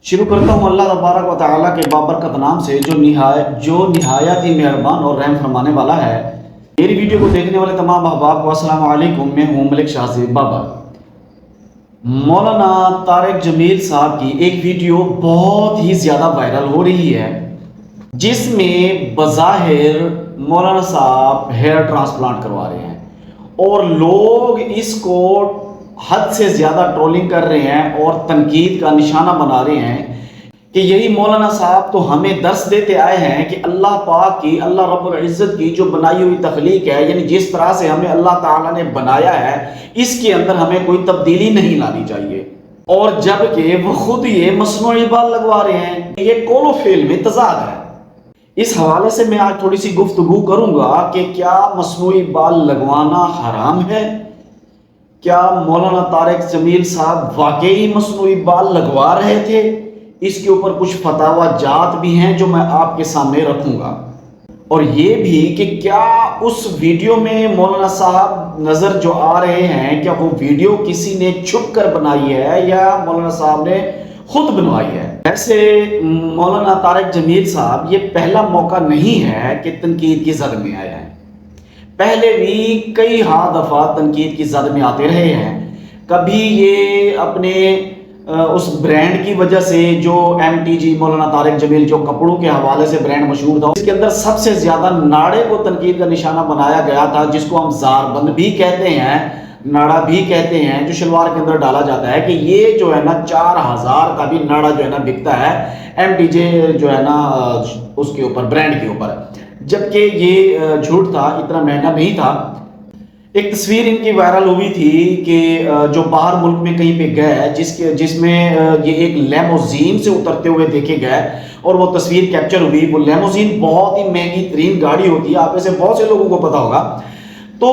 शुरू करता हूँ अल्लाह तबारक व तआला के बाबरकत नाम से जो निहायत ही मेहरबान और रहम फरमाने वाला है। मेरी वीडियो को देखने वाले तमाम अहबाब को अस्सलाम वालेकुम। मैं हूँ मलिक शाहज़ेब बाबा। मौलाना तारिक जमील साहब की एक वीडियो बहुत ही ज़्यादा वायरल हो रही है, जिसमें बज़ाहिर मौलाना साहब हेयर ट्रांसप्लांट करवा रहे हैं और लोग इसको हद से ज़्यादा ट्रोलिंग कर रहे हैं और तनकीद का निशाना बना रहे हैं कि यही मौलाना साहब तो हमें दर्स देते आए हैं कि अल्लाह पाक की, अल्लाह रब्बुल इज़्ज़त की जो बनाई हुई तख्लीक है, यानी जिस तरह से हमें अल्लाह ताला ने बनाया है, इसके अंदर हमें कोई तब्दीली नहीं लानी चाहिए। और जबकि वो खुद ये मसनूई बाल लगवा रहे हैं, ये कोलोफेल में तजाद है। इस हवाले से मैं आज थोड़ी सी गुफ्तगू करूंगा कि क्या मसनूई बाल लगवाना हराम है, क्या मौलाना तारिक जमील साहब वाकई मसनूई बाल लगवा रहे थे। इसके ऊपर कुछ फतावा जात भी हैं जो मैं आपके सामने रखूंगा, और ये भी कि क्या उस वीडियो में मौलाना साहब नजर जो आ रहे हैं, क्या वो वीडियो किसी ने छुप कर बनाई है या मौलाना साहब ने खुद बनवाई है। वैसे मौलाना तारिक जमील साहब ये पहला मौका नहीं है कि तनकीद की जद में आया है, पहले भी कई दफ़ा तनकीद की जद में आते रहे हैं। कभी ये अपने उस ब्रांड की वजह से जो MTG मौलाना तारिक जमील जो कपड़ों के हवाले से ब्रांड मशहूर था, इसके अंदर सबसे ज़्यादा नाड़े को तनकीद का निशाना बनाया गया था, जिसको हम ज़ारबंद भी कहते हैं, नाड़ा भी कहते हैं, जो शलवार के अंदर डाला जाता है कि ये जो है ना 4000 का भी नाड़ा जो है ना बिकता है MTG जो है ना उसके ऊपर, ब्रांड के ऊपर, जबकि ये झूठ था, इतना महंगा नहीं था। एक तस्वीर इनकी वायरल हुई थी कि जो बाहर मुल्क में कहीं पे गए, जिसमें ये एक लेमोजीन से उतरते हुए देखे गए और वो तस्वीर कैप्चर हुई। वो लेमोजीन बहुत ही महंगी तरीन गाड़ी होती है, आप में से बहुत से लोगों को पता होगा। तो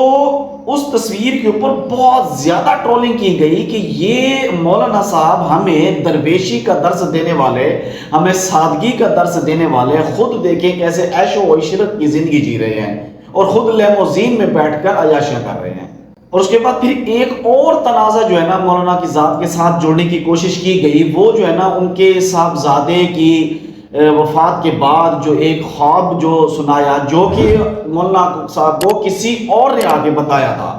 उस तस्वीर के ऊपर बहुत ज़्यादा ट्रोलिंग की गई कि ये मौलाना साहब हमें दरवेशी का दर्स देने वाले, हमें सादगी का दर्स देने वाले, खुद देखें कैसे ऐशो व इशरत की ज़िंदगी जी रहे हैं और ख़ुद लेमोजीन में बैठकर अयाशियाँ कर रहे हैं। और उसके बाद फिर एक और तनाज़ा जो है ना मौलाना की ज़ात के साथ जोड़ने की कोशिश की गई। वो जो है ना उनके साहबजादे की वफात के बाद जो एक ख्वाब जो सुनाया, जो कि मौलाना साहब को किसी और ने आगे बताया था,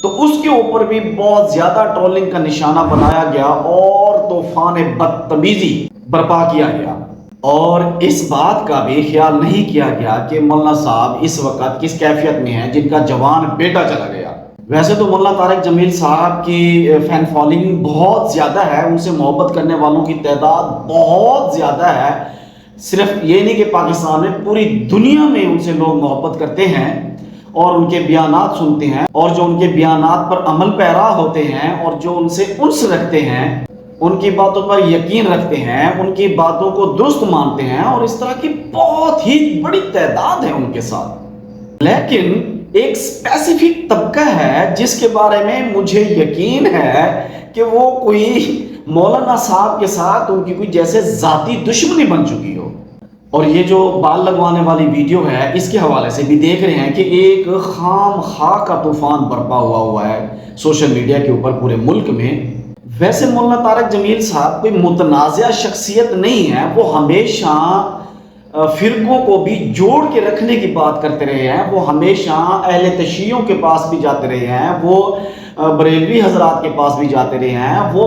तो उसके ऊपर भी बहुत ज़्यादा ट्रोलिंग का निशाना बनाया गया और तूफान बदतमीजी बर्पा किया गया। और इस बात का भी ख्याल नहीं किया गया कि मौलाना साहब इस वक्त किस कैफियत में हैं, जिनका जवान बेटा चला गया। वैसे तो मौलाना तारिक जमील साहब की फैन फॉलोइंग बहुत ज़्यादा है, उनसे मोहब्बत करने वालों की तादाद बहुत ज़्यादा है। सिर्फ ये नहीं कि पाकिस्तान में, पूरी दुनिया में उनसे लोग मोहब्बत करते हैं और उनके बयानात सुनते हैं, और जो उनके बयानात पर अमल पैरा होते हैं और जो उनसे उन्स रखते हैं, उनकी बातों पर यकीन रखते हैं, उनकी बातों को दुरुस्त मानते हैं, और इस तरह की बहुत ही बड़ी तादाद है उनके साथ। लेकिन एक स्पेसिफिक तबका है जिसके बारे में मुझे यकीन है कि वो कोई मौलाना साहब के साथ उनकी कोई जैसे जाती दुश्मनी बन चुकी हो। और ये जो बाल लगवाने वाली वीडियो है, इसके हवाले से भी देख रहे हैं कि एक खाम खा का तूफान बर्पा हुआ है सोशल मीडिया के ऊपर पूरे मुल्क में। वैसे मौलाना तारिक जमील साहब कोई मुतनाज़ा शख्सियत नहीं है, वो हमेशा फिरकों को भी जोड़ के रखने की बात करते रहे हैं। वो हमेशा अहले तशीयों के पास भी जाते रहे हैं, वो बरेलवी हजरात के पास भी जाते रहे हैं, वो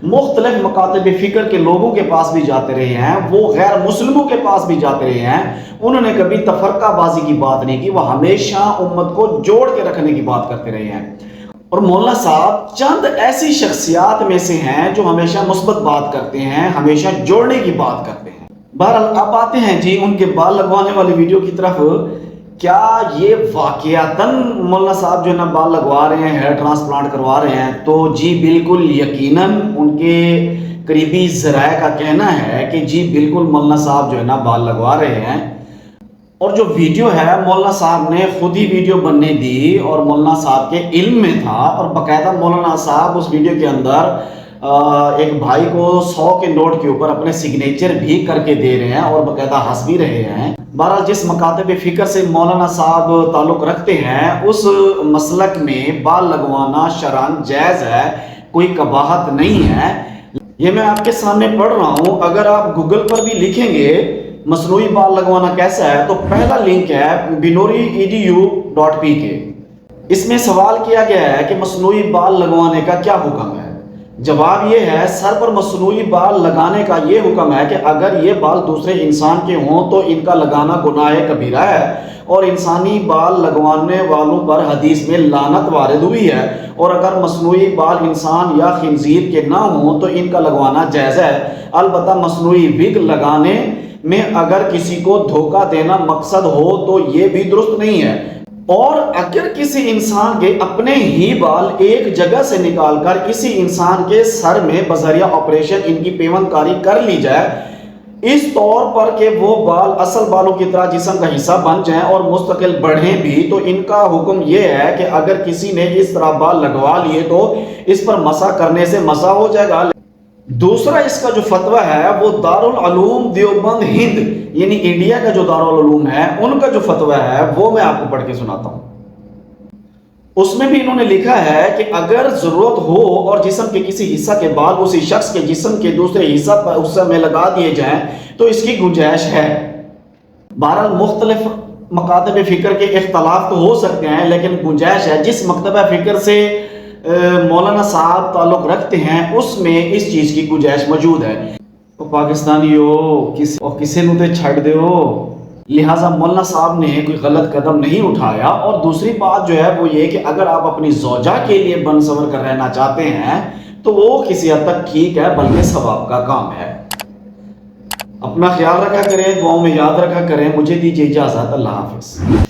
मुख्तलिफ मकातब फ़िक्र के लोगों के पास भी जाते रहे हैं, वो गैर मुस्लिमों के पास भी जाते रहे हैं। उन्होंने कभी तफरकाबाजी की बात नहीं की, वो हमेशा उम्मत को जोड़ के रखने की बात करते रहे हैं। और मौलाना साहब चंद ऐसी शख्सियात में से हैं जो हमेशा मुस्बत बात करते हैं, हमेशा जोड़ने की बात करते हैं। बहरहाल अब आते हैं जी उनके बाल लगवाने वाली वीडियो की तरफ। क्या ये वाकयातन मौलाना साहब जो है ना बाल लगवा रहे हैं, हेयर ट्रांसप्लांट करवा रहे हैं? तो जी बिल्कुल यकीनन उनके करीबी ज़राए का कहना है कि जी बिल्कुल मौलाना साहब जो है ना बाल लगवा रहे हैं। और जो वीडियो है मौलाना साहब ने खुद ही वीडियो बनने दी और मौलाना साहब के इल्म में था, और बाकायदा मौलाना साहब उस वीडियो के अंदर एक भाई को 100 के नोट के ऊपर अपने सिग्नेचर भी करके दे रहे हैं और बाकायदा हंस भी रहे हैं। बहरहाल जिस मकातब फ़िक्र से मौलाना साहब ताल्लुक़ रखते हैं, उस मसलक में बाल लगवाना शरअन जायज़ है, कोई कबाहत नहीं है। یہ میں آپ کے سامنے پڑھ رہا ہوں. اگر آپ گوگل پر بھی لکھیں گے مصنوعی بال لگوانا کیسا ہے تو پہلا لنک ہے binori.edu.pk. اس میں سوال کیا گیا ہے کہ مصنوعی بال لگوانے کا کیا حکم ہے. جواب یہ ہے سر پر مصنوعی بال لگانے کا یہ حکم ہے کہ اگر یہ بال دوسرے انسان کے ہوں تو ان کا لگانا گناہ کبیرہ ہے اور انسانی بال لگوانے والوں پر حدیث میں لعنت وارد ہوئی ہے، اور اگر مصنوعی بال انسان یا خنزیر کے نہ ہوں تو ان کا لگوانا جائز ہے. البتہ مصنوعی وگ لگانے میں اگر کسی کو دھوکہ دینا مقصد ہو تو یہ بھی درست نہیں ہے، اور اگر کسی انسان کے اپنے ہی بال ایک جگہ سے نکال کر کسی انسان کے سر میں بذریعہ آپریشن ان کی پیوند کاری کر لی جائے اس طور پر کہ وہ بال اصل بالوں کی طرح جسم کا حصہ بن جائیں اور مستقل بڑھیں بھی، تو ان کا حکم یہ ہے کہ اگر کسی نے اس طرح بال لگوا لیے تو اس پر مسح کرنے سے مسح ہو جائے گا. دوسرا اس کا جو فتویٰ ہے وہ دارالعلوم دیوبند ہند یعنی انڈیا کا جو دارالعلوم ہے ان کا جو فتویٰ ہے وہ میں آپ کو پڑھ کے سناتا ہوں. اس میں بھی انہوں نے لکھا ہے کہ اگر ضرورت ہو اور جسم کے کسی حصہ کے بال اسی شخص کے جسم کے دوسرے حصہ میں لگا دیے جائیں تو اس کی گنجائش ہے. بہرحال مختلف مکاتب فکر کے اختلاف تو ہو سکتے ہیں لیکن گنجائش ہے. جس مکتبہ فکر سے مولانا صاحب تعلق رکھتے ہیں اس میں اس چیز کی گنجائش موجود ہے. پاکستانی ہو کسے نو تے چھڑ دے ہو، لہٰذا مولانا صاحب نے کوئی غلط قدم نہیں اٹھایا. اور دوسری بات جو ہے وہ یہ کہ اگر آپ اپنی زوجہ کے لیے بن سور کر رہنا چاہتے ہیں تو وہ کسی حد تک ٹھیک ہے بلکہ ثواب کا کام ہے. اپنا خیال رکھا کریں، دعاؤں میں یاد رکھا کریں. مجھے دیجیے اجازت. اللہ حافظ.